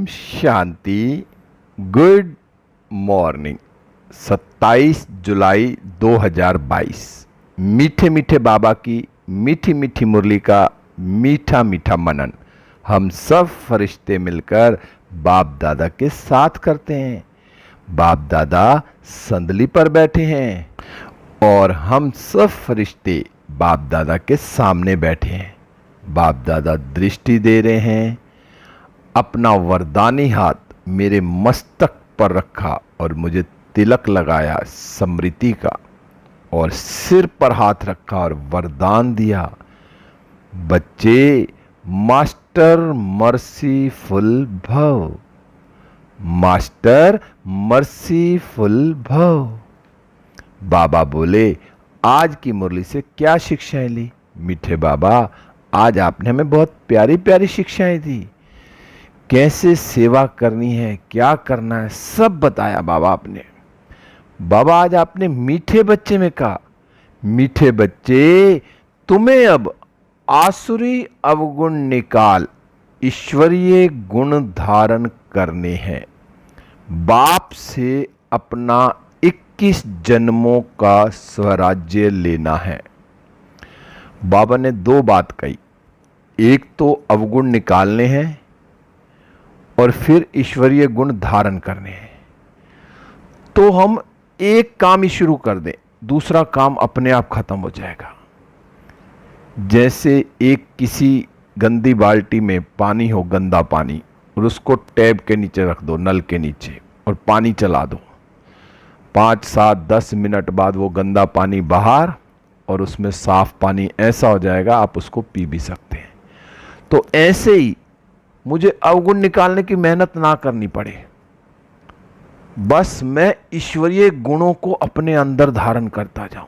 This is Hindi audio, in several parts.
शांति। Good morning. 27 जुलाई 2022। मीठे मीठे बाबा की मीठी मीठी मुरली का मीठा मीठा मनन हम सब फरिश्ते मिलकर बाप दादा के साथ करते हैं। बाप दादा संदली पर बैठे हैं और हम सब फरिश्ते बाप दादा के सामने बैठे हैं। बाप दादा दृष्टि दे रहे हैं। अपना वरदानी हाथ मेरे मस्तक पर रखा और मुझे तिलक लगाया समृद्धि का, और सिर पर हाथ रखा और वरदान दिया, बच्चे मास्टर मर्सीफुल भव, मास्टर मर्सीफुल भव। बाबा बोले, आज की मुरली से क्या शिक्षाएं ली? मीठे बाबा, आज आपने हमें बहुत प्यारी प्यारी शिक्षाएं दी। कैसे सेवा करनी है, क्या करना है, सब बताया बाबा आपने। बाबा, आज आपने मीठे बच्चे में कहा, मीठे बच्चे, तुम्हें अब आसुरी अवगुण निकाल ईश्वरीय गुण धारण करने हैं। बाप से अपना 21 जन्मों का स्वराज्य लेना है। बाबा ने दो बात कही, एक तो अवगुण निकालने हैं और फिर ईश्वरीय गुण धारण करने हैं। तो हम एक काम ही शुरू कर दें, दूसरा काम अपने आप खत्म हो जाएगा। जैसे एक किसी गंदी बाल्टी में पानी हो, गंदा पानी, और उसको टैप के नीचे रख दो, नल के नीचे, और पानी चला दो। 5, 7, 10 मिनट बाद वो गंदा पानी बाहर और उसमें साफ पानी ऐसा हो जाएगा आप उसको पी भी सकते हैं। तो ऐसे ही मुझे अवगुण निकालने की मेहनत ना करनी पड़े, बस मैं ईश्वरीय गुणों को अपने अंदर धारण करता जाऊं।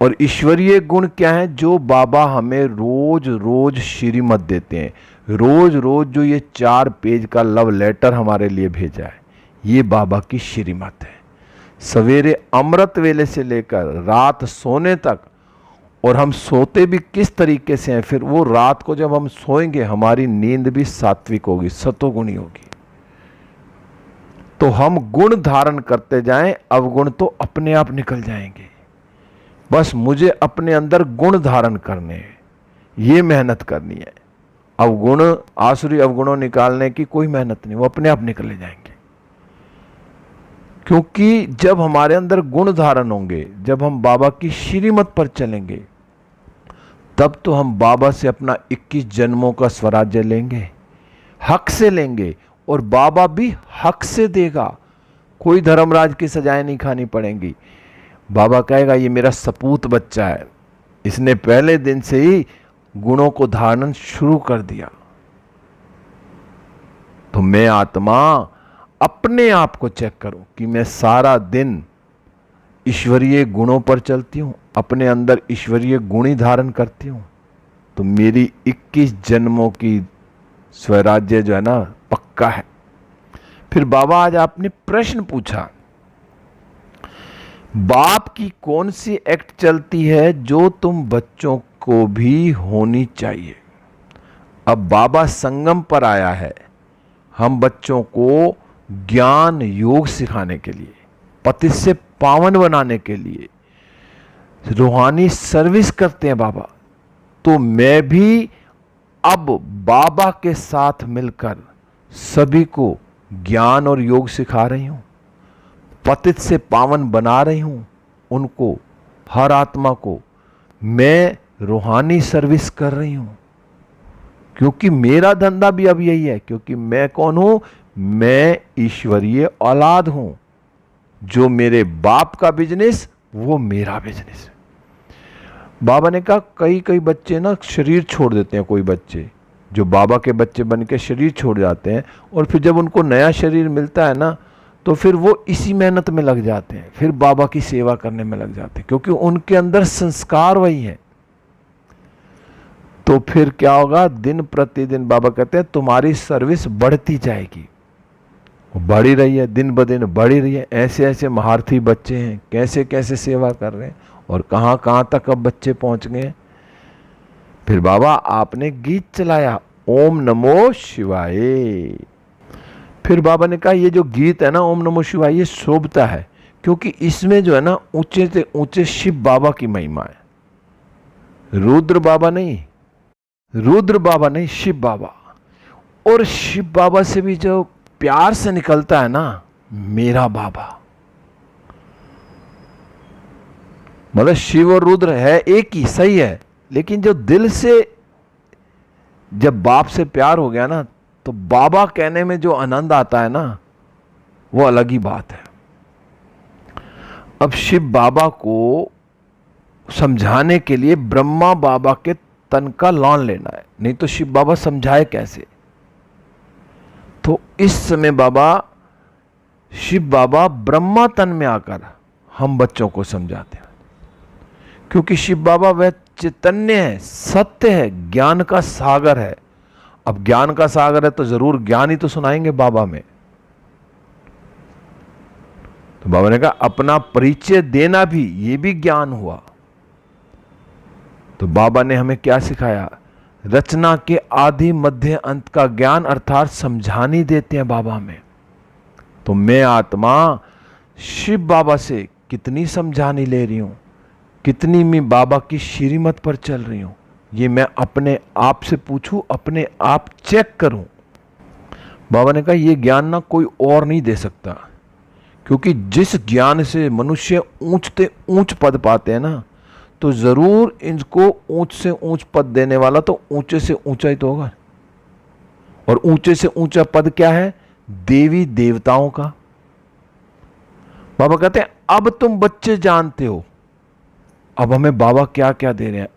और ईश्वरीय गुण क्या है? जो बाबा हमें रोज रोज श्रीमत देते हैं, रोज रोज जो ये 4 पेज का लव लेटर हमारे लिए भेजा है, ये बाबा की श्रीमत है। सवेरे अमृत वेले से लेकर रात सोने तक, और हम सोते भी किस तरीके से हैं, फिर वो रात को जब हम सोएंगे हमारी नींद भी सात्विक होगी, सतोगुणी होगी। तो हम गुण धारण करते जाएं, अवगुण तो अपने आप निकल जाएंगे। बस मुझे अपने अंदर गुण धारण करने हैं, ये मेहनत करनी है। अवगुण, आसुरी अवगुणों निकालने की कोई मेहनत नहीं, वो अपने आप निकले जाएंगे। क्योंकि जब हमारे अंदर गुण धारण होंगे, जब हम बाबा की श्रीमत पर चलेंगे, तब तो हम बाबा से अपना 21 जन्मों का स्वराज्य लेंगे, हक से लेंगे, और बाबा भी हक से देगा। कोई धर्मराज की सजाएं नहीं खानी पड़ेंगी। बाबा कहेगा, ये मेरा सपूत बच्चा है, इसने पहले दिन से ही गुणों को धारण शुरू कर दिया। तो मैं आत्मा अपने आप को चेक करूं कि मैं सारा दिन ईश्वरीय गुणों पर चलती हूं, अपने अंदर ईश्वरीय गुण ही धारण करती हूं, तो मेरी 21 जन्मों की स्वराज्य जो है ना, पक्का है। फिर बाबा, आज आपने प्रश्न पूछा, बाप की कौन सी एक्ट चलती है जो तुम बच्चों को भी होनी चाहिए? अब बाबा संगम पर आया है हम बच्चों को ज्ञान योग सिखाने के लिए, पतित से पावन बनाने के लिए, रूहानी सर्विस करते हैं बाबा। तो मैं भी अब बाबा के साथ मिलकर सभी को ज्ञान और योग सिखा रही हूं, पतित से पावन बना रही हूं उनको, हर आत्मा को मैं रूहानी सर्विस कर रही हूं। क्योंकि मेरा धंधा भी अब यही है, क्योंकि मैं कौन हूं? मैं ईश्वरीय औलाद हूं। जो मेरे बाप का बिजनेस, वो मेरा बिजनेस। बाबा ने कहा, कई कई बच्चे ना शरीर छोड़ देते हैं, कोई बच्चे जो बाबा के बच्चे बन के शरीर छोड़ जाते हैं, और फिर जब उनको नया शरीर मिलता है ना, तो फिर वो इसी मेहनत में लग जाते हैं, फिर बाबा की सेवा करने में लग जाते हैं, क्योंकि उनके अंदर संस्कार वही है। तो फिर क्या होगा? दिन प्रतिदिन बाबा कहते हैं तुम्हारी सर्विस बढ़ती जाएगी, बढ़ ही रही है, दिन ब दिन बढ़ ही रही है। ऐसे ऐसे महारथी बच्चे हैं, कैसे कैसे सेवा कर रहे हैं, और कहाँ कहाँ तक अब बच्चे पहुंच गए। फिर बाबा आपने गीत चलाया, ओम नमो शिवाय। फिर बाबा ने कहा ये जो गीत है ना ओम नमो शिवाय, ये शोभता है क्योंकि इसमें जो है ना ऊंचे से ऊंचे शिव बाबा की महिमा है। रुद्र बाबा नहीं, रुद्र बाबा नहीं, शिव बाबा। और शिव बाबा से भी जो प्यार से निकलता है ना, मेरा बाबा। मतलब शिव और रुद्र है एक ही, सही है, लेकिन जो दिल से जब बाप से प्यार हो गया ना, तो बाबा कहने में जो आनंद आता है ना, वो अलग ही बात है। अब शिव बाबा को समझाने के लिए ब्रह्मा बाबा के तन का लॉन लेना है, नहीं तो शिव बाबा समझाए कैसे। तो इस समय शिव बाबा ब्रह्मा तन में आकर हम बच्चों को समझाते हैं, क्योंकि शिव बाबा वह चैतन्य है, सत्य है, ज्ञान का सागर है। अब ज्ञान का सागर है तो जरूर ज्ञान ही तो सुनाएंगे बाबा में। तो बाबा ने कहा अपना परिचय देना भी, ये भी ज्ञान हुआ। तो बाबा ने हमें क्या सिखाया? रचना के आदि मध्य अंत का ज्ञान, अर्थात समझानी देते हैं बाबा में। तो मैं आत्मा शिव बाबा से कितनी समझानी ले रही हूं, कितनी मैं बाबा की श्रीमत पर चल रही हूं, ये मैं अपने आप से पूछूं, अपने आप चेक करूं। बाबा ने कहा ये ज्ञान ना कोई और नहीं दे सकता, क्योंकि जिस ज्ञान से मनुष्य ऊंच से ऊंच पद पाते हैं ना, तो जरूर इनको ऊंच से ऊंच पद देने वाला तो ऊंचे से ऊंचा ही तो होगा। और ऊंचे से ऊंचा पद क्या है? देवी देवताओं का। बाबा कहते हैं अब तुम बच्चे जानते हो। अब हमें बाबा क्या क्या दे रहे हैं?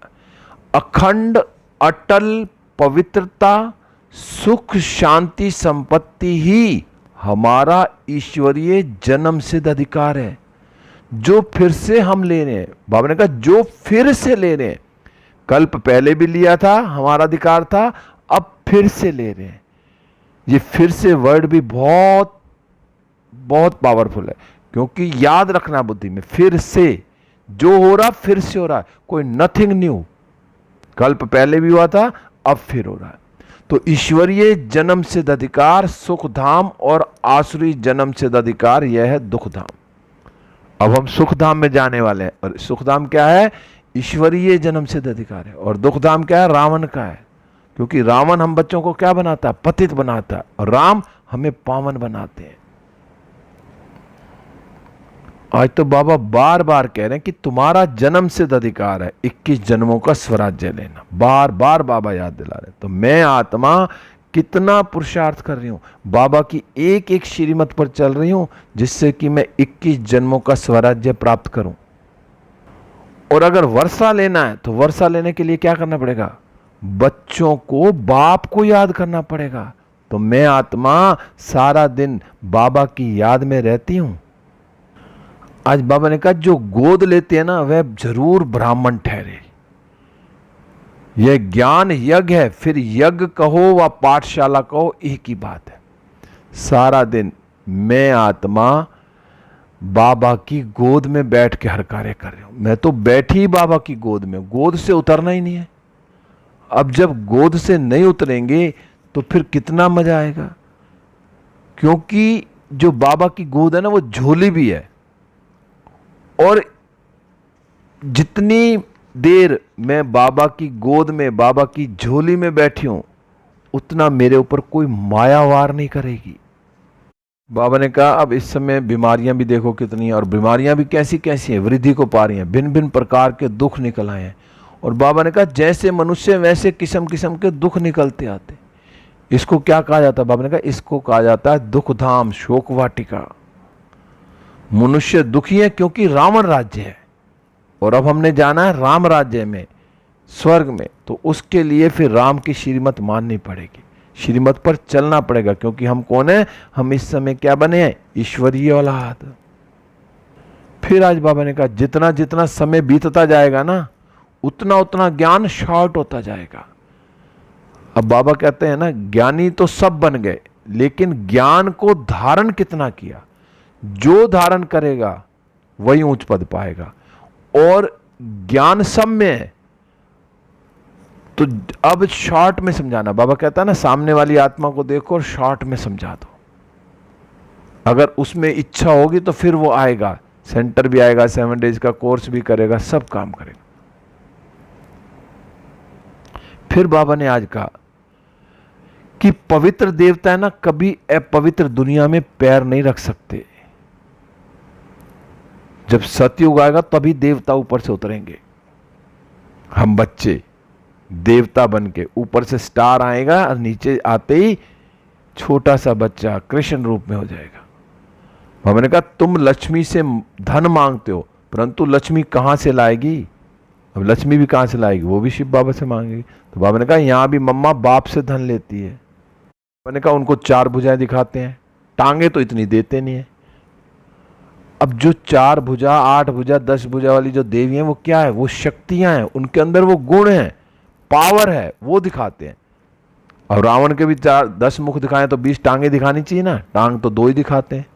अखंड अटल पवित्रता, सुख शांति संपत्ति ही हमारा ईश्वरीय जन्म सिद्ध अधिकार है, जो फिर से हम ले रहे हैं। बाबा ने कहा जो फिर से ले रहे हैं, कल्प पहले भी लिया था, हमारा अधिकार था, अब फिर से ले रहे हैं। ये फिर से वर्ड भी बहुत बहुत पावरफुल है, क्योंकि याद रखना बुद्धि में, फिर से जो हो रहा फिर से हो रहा है, कोई नथिंग न्यू। कल्प पहले भी हुआ था, अब फिर हो रहा है। तो ईश्वरीय जन्म सिद्ध अधिकार सुख धाम और आसुरी जन्म सिद्ध अधिकार यह है दुख धाम। अब हम सुख धाम में जाने वाले हैं, और सुख धाम क्या है? ईश्वरीय जन्म सिद्ध अधिकार है। और दुख धाम क्या है? रावण का है, क्योंकि रावण हम बच्चों को क्या बनाता है? पतित बनाता है, और राम हमें पावन बनाते हैं। आज तो बाबा बार बार कह रहे हैं कि तुम्हारा जन्म सिद्ध अधिकार है 21 जन्मों का स्वराज्य लेना। बार बार बाबा याद दिला रहे। तो मैं आत्मा कितना पुरुषार्थ कर रही हूं, बाबा की एक एक श्रीमत पर चल रही हूं, जिससे कि मैं 21 जन्मों का स्वराज्य प्राप्त करूं। और अगर वर्षा लेना है तो वर्षा लेने के लिए क्या करना पड़ेगा? बच्चों को, बाप को याद करना पड़ेगा। तो मैं आत्मा सारा दिन बाबा की याद में रहती हूं। आज बाबा ने कहा जो गोद लेते हैं ना, वह जरूर ब्राह्मण ठहरे। यह ज्ञान यज्ञ है, फिर यज्ञ कहो व पाठशाला कहो, एक ही बात है। सारा दिन मैं आत्मा बाबा की गोद में बैठ के हर कार्य कर रही हूं। मैं तो बैठी बाबा की गोद में, गोद से उतरना ही नहीं है। अब जब गोद से नहीं उतरेंगे तो फिर कितना मजा आएगा, क्योंकि जो बाबा की गोद है ना, वो झोली भी है। और जितनी देर मैं बाबा की गोद में, बाबा की झोली में बैठी हूं, उतना मेरे ऊपर कोई माया वार नहीं करेगी। बाबा ने कहा अब इस समय बीमारियां भी देखो कितनी हैं, और बीमारियां भी कैसी कैसी हैं, वृद्धि को पा रही हैं, भिन्न भिन्न प्रकार के दुख निकल आए हैं। और बाबा ने कहा जैसे मनुष्य वैसे किस्म किस्म के दुख निकलते आते। इसको क्या कहा जाता है? बाबा ने कहा इसको कहा जाता है दुख धाम, शोक वाटिका। मनुष्य दुखी है क्योंकि रावण राज्य है, और अब हमने जाना है राम राज्य में, स्वर्ग में। तो उसके लिए फिर राम की श्रीमत माननी पड़ेगी, श्रीमत पर चलना पड़ेगा, क्योंकि हम कौन है? हम इस समय क्या बने हैं? ईश्वरीय औलाद। फिर आज बाबा ने कहा जितना जितना समय बीतता जाएगा ना, उतना उतना ज्ञान शॉर्ट होता जाएगा। अब बाबा कहते हैं ना, ज्ञानी तो सब बन गए, लेकिन ज्ञान को धारण कितना किया? जो धारण करेगा वही उच्च पद पाएगा। और ज्ञान सब में है, तो अब शॉर्ट में समझाना। बाबा कहता है ना, सामने वाली आत्मा को देखो और शॉर्ट में समझा दो। अगर उसमें इच्छा होगी तो फिर वो आएगा, सेंटर भी आएगा, 7 डेज का कोर्स भी करेगा, सब काम करेगा। फिर बाबा ने आज कहा कि पवित्र देवता है ना, कभी अपवित्र दुनिया में पैर नहीं रख सकते। जब सतयुग आएगा तभी देवता ऊपर से उतरेंगे। हम बच्चे देवता बन के, ऊपर से स्टार आएगा और नीचे आते ही छोटा सा बच्चा कृष्ण रूप में हो जाएगा। बाबा ने कहा तुम लक्ष्मी से धन मांगते हो, परंतु लक्ष्मी कहां से लाएगी? अब लक्ष्मी भी कहां से लाएगी? वो भी शिव बाबा से मांगेगी। तो बाबा ने कहा यहां भी मम्मा बाप से धन लेती है। बाबा ने कहा उनको 4 भुजाएं दिखाते हैं, टांगे तो इतनी देते नहीं है। अब जो 4 भुजा, 8 भुजा, 10 भुजा वाली जो देवी हैं, वो क्या है? वो शक्तियां हैं, उनके अंदर वो गुण है, पावर है, वो दिखाते हैं। और रावण के भी 10 मुख दिखाए तो 20 टांगे दिखानी चाहिए ना, टांग तो 2 ही दिखाते हैं,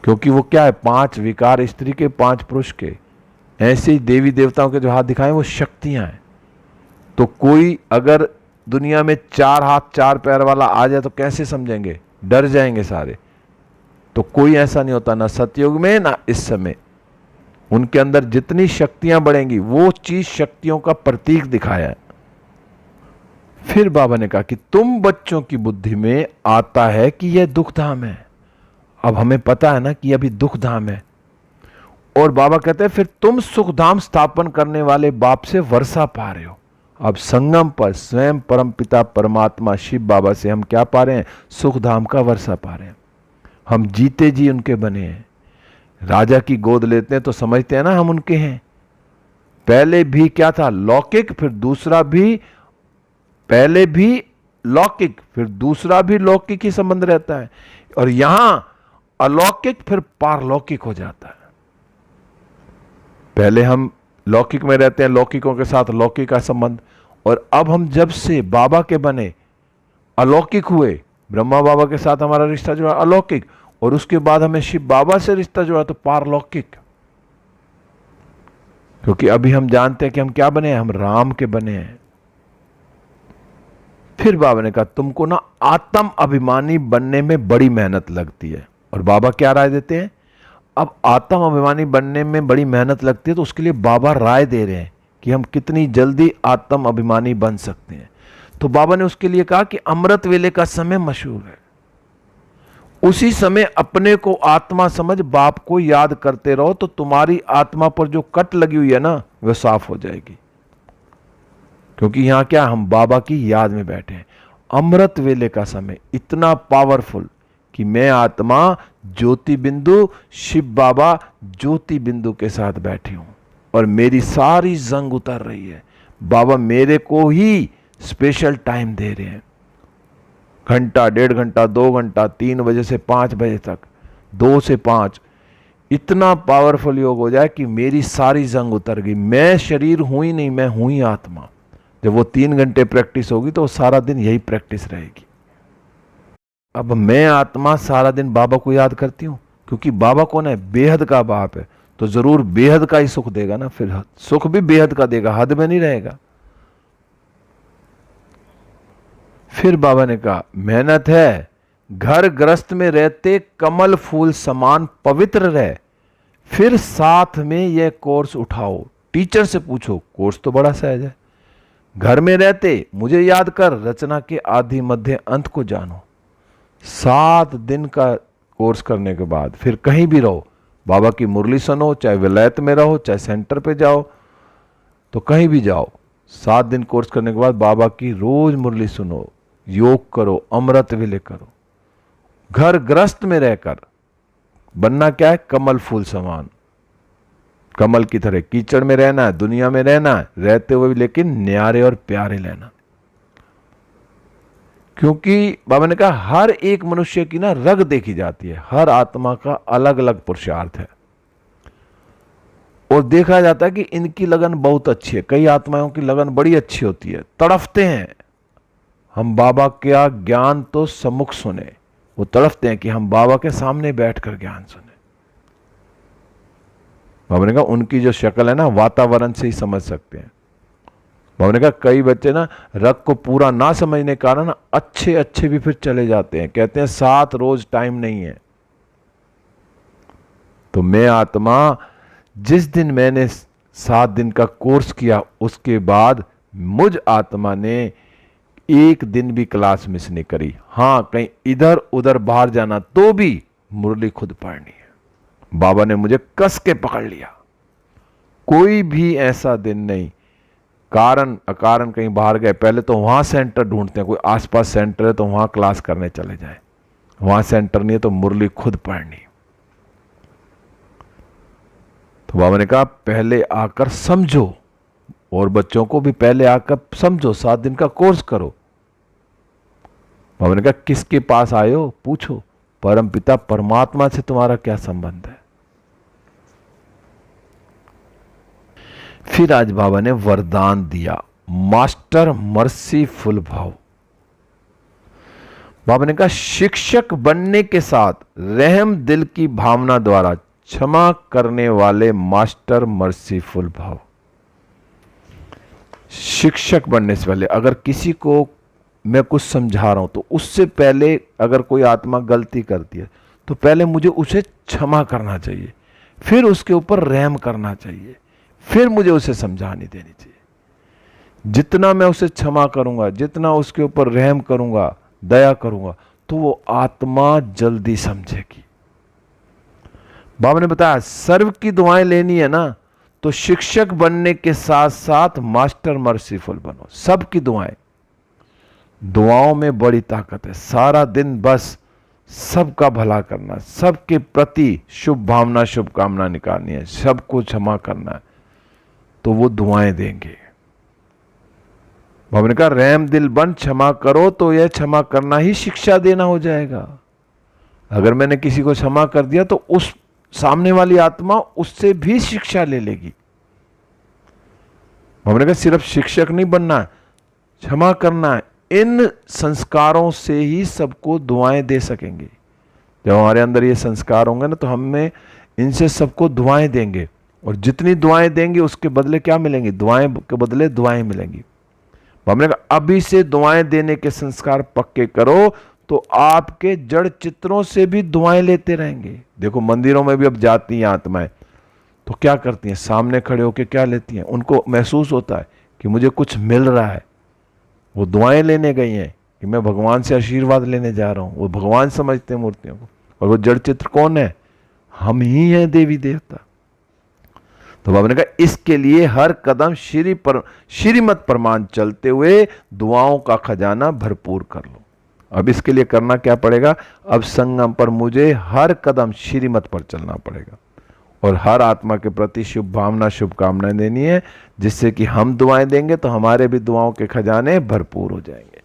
क्योंकि वो क्या है? 5 विकार स्त्री के, 5 पुरुष के। ऐसे ही देवी देवताओं के जो हाथ दिखाए वो शक्तियां हैं। तो कोई अगर दुनिया में 4 हाथ 4 पैर वाला आ जाए तो कैसे समझेंगे? डर जाएंगे सारे। तो कोई ऐसा नहीं होता, ना सतयुग में ना इस समय। उनके अंदर जितनी शक्तियां बढ़ेंगी, वो चीज शक्तियों का प्रतीक दिखाया है। फिर बाबा ने कहा कि तुम बच्चों की बुद्धि में आता है कि यह दुख धाम है। अब हमें पता है ना कि अभी दुख धाम है, और बाबा कहते हैं फिर तुम सुख धाम स्थापन करने वाले बाप से वर्षा पा रहे हो। अब संगम पर स्वयं परमपिता परमात्मा शिव बाबा से हम क्या पा रहे हैं? सुख धाम का वर्षा पा रहे हैं। हम जीते जी उनके बने हैं। राजा की गोद लेते हैं तो समझते हैं ना हम उनके हैं। पहले भी क्या था? लौकिक, फिर दूसरा भी, पहले भी लौकिक, फिर दूसरा भी लौकिक ही संबंध रहता है, और यहां अलौकिक फिर पारलौकिक हो जाता है। पहले हम लौकिक में रहते हैं, लौकिकों के साथ लौकिक का संबंध, और अब हम जब से बाबा के बने अलौकिक हुए, ब्रह्मा बाबा के साथ हमारा रिश्ता जुड़ा अलौकिक, और उसके बाद हमें शिव बाबा से रिश्ता जुड़ा तो पारलौकिक। क्योंकि अभी हम जानते हैं कि हम क्या बने हैं? हम राम के बने हैं। फिर बाबा ने कहा तुमको ना आत्म अभिमानी बनने में बड़ी मेहनत लगती है। और बाबा क्या राय देते हैं? अब आत्म अभिमानी बनने में बड़ी मेहनत लगती है, तो उसके लिए बाबा राय दे रहे हैं कि हम कितनी जल्दी आत्म अभिमानी बन सकते हैं। तो बाबा ने उसके लिए कहा कि अमृत वेले का समय मशहूर है, उसी समय अपने को आत्मा समझ बाप को याद करते रहो, तो तुम्हारी आत्मा पर जो कट लगी हुई है ना, वह साफ हो जाएगी। क्योंकि यहां क्या, हम बाबा की याद में बैठे हैं। अमृत वेले का समय इतना पावरफुल कि मैं आत्मा ज्योति बिंदु, शिव बाबा ज्योति बिंदु के साथ बैठी हूं, और मेरी सारी जंग उतर रही है। बाबा मेरे को ही स्पेशल टाइम दे रहे हैं, घंटा, 1.5 घंटा, 2 घंटा, 3 बजे से 5 बजे तक, 2 से 5, इतना पावरफुल योग हो जाए कि मेरी सारी जंग उतर गई। मैं शरीर हूं ही नहीं, मैं हूं ही आत्मा। जब वो 3 घंटे प्रैक्टिस होगी तो सारा दिन यही प्रैक्टिस रहेगी। अब मैं आत्मा सारा दिन बाबा को याद करती हूं, क्योंकि बाबा कौन है? बेहद का बाप है, तो जरूर बेहद का ही सुख देगा ना। फिर सुख भी बेहद का देगा, हद में नहीं रहेगा। फिर बाबा ने कहा मेहनत है, घर गृहस्थ में रहते कमल फूल समान पवित्र रहे, फिर साथ में यह कोर्स उठाओ। टीचर से पूछो, कोर्स तो बड़ा सहज है। घर में रहते मुझे याद कर, रचना के आदि मध्य अंत को जानो। 7 दिन का कोर्स करने के बाद फिर कहीं भी रहो, बाबा की मुरली सुनो, चाहे विलायत में रहो, चाहे सेंटर पे जाओ, तो कहीं भी जाओ, 7 दिन कोर्स करने के बाद बाबा की रोज मुरली सुनो, योग करो, अमृत विले करो। घर गृहस्थ में रहकर बनना क्या है? कमल फूल समान, कमल की तरह कीचड़ में रहना है, दुनिया में रहना है, रहते हुए भी लेकिन न्यारे और प्यारे लेना। क्योंकि बाबा ने कहा हर एक मनुष्य की ना रग देखी जाती है, हर आत्मा का अलग अलग पुरुषार्थ है, और देखा जाता है कि इनकी लगन बहुत अच्छी है। कई आत्माओं की लगन बड़ी अच्छी होती है, तड़फते हैं हम बाबा का ज्ञान तो सम्मुख सुने, वो तड़फते हैं कि हम बाबा के सामने बैठकर ज्ञान सुने। बाबा ने कहा उनकी जो शक्ल है ना, वातावरण से ही समझ सकते हैं। बाबा ने कहा कई बच्चे ना रग को पूरा ना समझने के कारण अच्छे अच्छे भी फिर चले जाते हैं, कहते हैं 7 रोज टाइम नहीं है। तो मैं आत्मा, जिस दिन मैंने 7 दिन का कोर्स किया उसके बाद मुझ आत्मा ने एक दिन भी क्लास मिस नहीं करी। हां, कहीं इधर उधर बाहर जाना तो भी मुरली खुद पढ़नी है। बाबा ने मुझे कस के पकड़ लिया। कोई भी ऐसा दिन नहीं कारण अकारण कहीं बाहर गए, पहले तो वहां सेंटर ढूंढते हैं, कोई आसपास सेंटर है तो वहां क्लास करने चले जाए, वहां सेंटर नहीं है तो मुरली खुद पढ़नी। तो बाबा ने कहा पहले आकर समझो, और बच्चों को भी पहले आकर समझो, 7 दिन का कोर्स करो। बाबा ने कहा किसके पास आए हो, पूछो, परम पिता परमात्मा से तुम्हारा क्या संबंध है। फिर आज बाबा ने वरदान दिया, मास्टर मर्सीफुल भाव। बाबा ने कहा शिक्षक बनने के साथ रहम दिल की भावना द्वारा क्षमा करने वाले मास्टर मर्सीफुल भाव। शिक्षक बनने से पहले अगर किसी को मैं कुछ समझा रहा हूं तो उससे पहले अगर कोई आत्मा गलती करती है तो पहले मुझे उसे क्षमा करना चाहिए, फिर उसके ऊपर रहम करना चाहिए, फिर मुझे उसे समझानी देनी चाहिए। जितना मैं उसे क्षमा करूंगा, जितना उसके ऊपर रहम करूंगा, दया करूंगा, तो वो आत्मा जल्दी समझेगी। बाबा ने बताया सर्व की दुआएं लेनी है ना, तो शिक्षक बनने के साथ साथ मास्टर मर्सीफुल बनो। सबकी दुआएं, दुआओं में बड़ी ताकत है। सारा दिन बस सबका भला करना, सबके प्रति शुभ भावना शुभकामना निकालनी है, सबको क्षमा करना है, तो वो दुआएं देंगे। बाबा ने कहा रहम दिल बन, क्षमा करो, तो यह क्षमा करना ही शिक्षा देना हो जाएगा। अगर मैंने किसी को क्षमा कर दिया तो उस सामने वाली आत्मा उससे भी शिक्षा ले लेगी। बाबा ने कहा सिर्फ शिक्षक नहीं बनना है, क्षमा करना है। इन संस्कारों से ही सबको दुआएं दे सकेंगे। जब हमारे अंदर ये संस्कार होंगे ना, तो हमें इनसे सबको दुआएं देंगे, और जितनी दुआएं देंगे उसके बदले क्या मिलेंगी, दुआएं के बदले दुआएं मिलेंगी। हमने कहा अभी से दुआएं देने के संस्कार पक्के करो, तो आपके जड़ चित्रों से भी दुआएं लेते रहेंगे। देखो मंदिरों में भी अब जाती हैं आत्माएं, तो क्या करती हैं, सामने खड़े होकर क्या लेती हैं, उनको महसूस होता है कि मुझे कुछ मिल रहा है। वो दुआएं लेने गई हैं कि मैं भगवान से आशीर्वाद लेने जा रहा हूं। वो भगवान समझते हैं मूर्तियों को, और वो जड़ चित्र कौन है, हम ही हैं, देवी देवता। तो बाबा ने कहा इसके लिए हर कदम श्रीमत प्रमाण चलते हुए दुआओं का खजाना भरपूर कर लो। अब इसके लिए करना क्या पड़ेगा, अब संगम पर मुझे हर कदम श्रीमत पर चलना पड़ेगा, और हर आत्मा के प्रति शुभ भावना शुभकामनाएं देनी है, जिससे कि हम दुआएं देंगे तो हमारे भी दुआओं के खजाने भरपूर हो जाएंगे।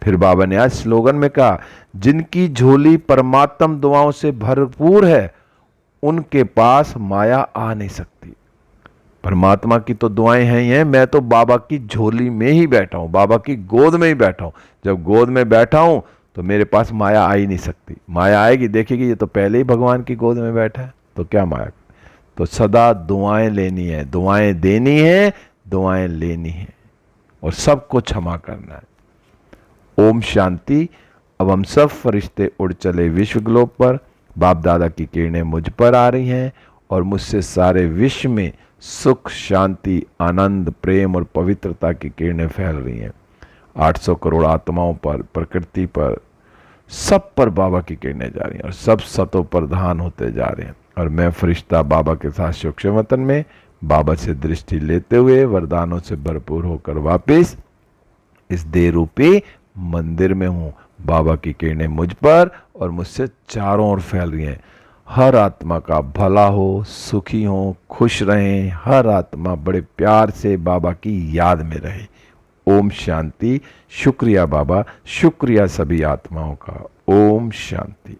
फिर बाबा ने आज स्लोगन में कहा जिनकी झोली परमात्म दुआओं से भरपूर है उनके पास माया आ नहीं सकती। परमात्मा की तो दुआएं हैं ही हैं, मैं तो बाबा की झोली में ही बैठा हूं, बाबा की गोद में ही बैठा हूं। जब गोद में बैठा हूं तो मेरे पास माया आ ही नहीं सकती। माया आएगी, देखेगी ये तो पहले ही भगवान की गोद में बैठा है, तो क्या माया। तो सदा दुआएं लेनी है, दुआएं देनी है, दुआएं लेनी है, और सबको क्षमा करना है। ओम शांति। अब हम सब फरिश्ते उड़ चले विश्व ग्लोब पर। बाप दादा की किरणें मुझ पर आ रही हैं, और मुझसे सारे विश्व में सुख शांति आनंद प्रेम और पवित्रता की किरणें फैल रही हैं। 800 करोड़ आत्माओं पर, प्रकृति पर, सब पर बाबा की किरणें जा रही हैं, और सब सतों प्रधान होते जा रहे हैं। और मैं फरिश्ता बाबा के साथ सूक्ष्म वतन में बाबा से दृष्टि लेते हुए वरदानों से भरपूर होकर वापिस इस देह रूपी मंदिर में हूं। बाबा की किरणें मुझ पर और मुझसे चारों ओर फैल रही हैं। हर आत्मा का भला हो, सुखी हो, खुश रहें। हर आत्मा बड़े प्यार से बाबा की याद में रहे। ओम शांति। शुक्रिया बाबा, शुक्रिया सभी आत्माओं का। ओम शांति।